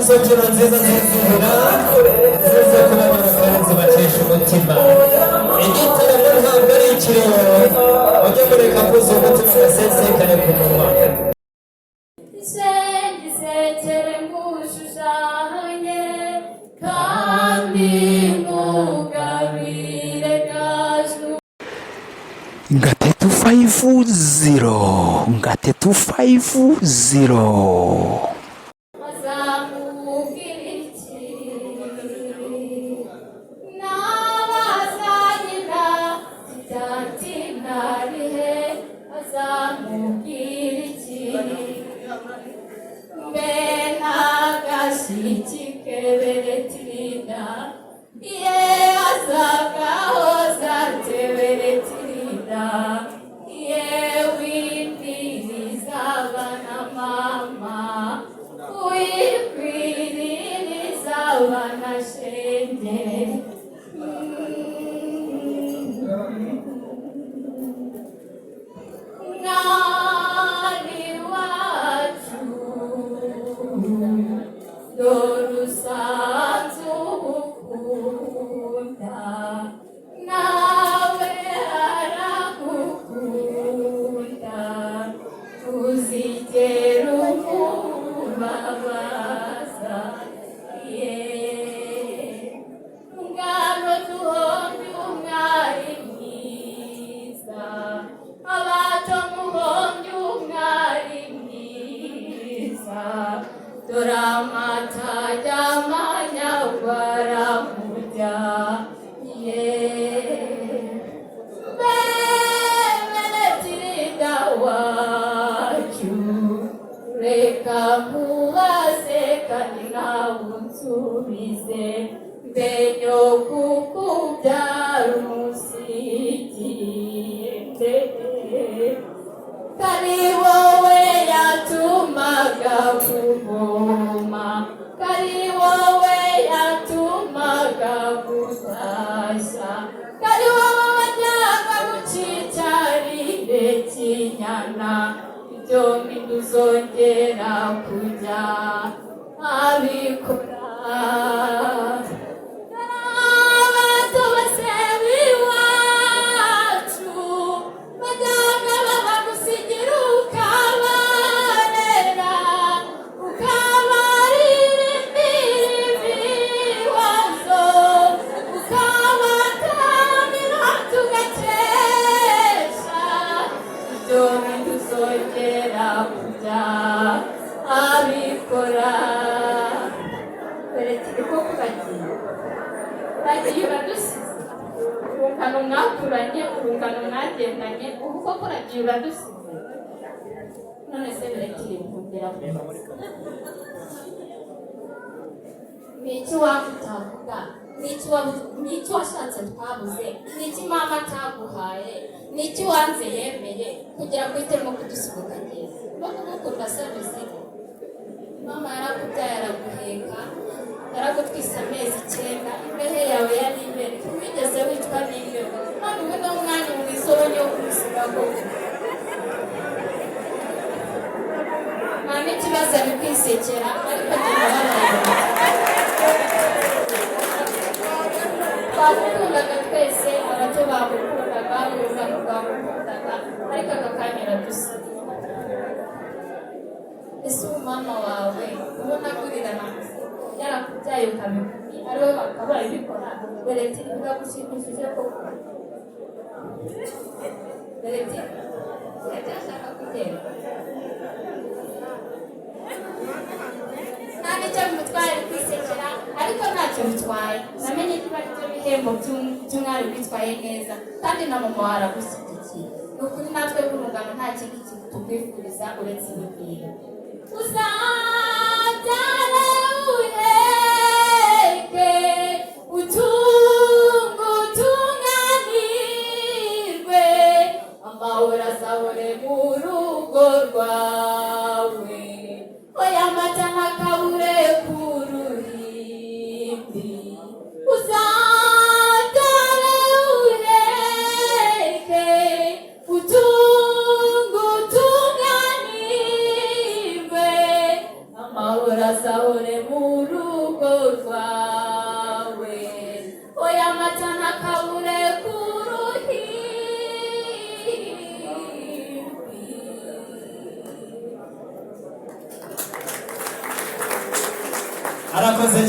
Sochero nziza zizihira zize kubabara karenzi bakesha umutima igitaramo ntabwo ari ikirero ujye mureka kuza umutima ugasesekane ku munwa isekere ngushushanye kandi mugabire gaju Ngatetu 50 Ngatetu 50 Niki wamutavuga niki washatse twabuze niki mama ataguhaye niki wanze yemeye kugira ngo itemo kudusubuka neza no kugukunda service mama yarakubyaye araguheka yaragutwisa amezi 9 imbehe yawe yari imbere wigeze witwa n'ibyo none ubu no mwanya mwisoro yo kumusigaho mama ikibazo ari kwisekera ariko bakundaga twese abato bakundaga urungano rwakundaga ariko agakanyira dusa ese mama wawe ubona kurirana yarakubyaye ukamenya ariwe bakaba babikora bereti ivuga gushimishije koko bereti ashaka kugenda nta n'icyo bimutwaye kwisekera ariko ntacyo bitwaye namenye ko ari byo bihembo by'umwari witwaye neza kandi na mama waragushyigikiye ni ukuri natwe b'urungano nta kindi kintu tukwifuriza uretse ibibwira uzabyara uheke utunganirwe mu rugo rwawe oya amata ntakabure ku ruhimbi uzatore ureke utunganirwe amahoro asahore mu rugo rwawe oya amata ntakabure ku ruhimbi. arakoze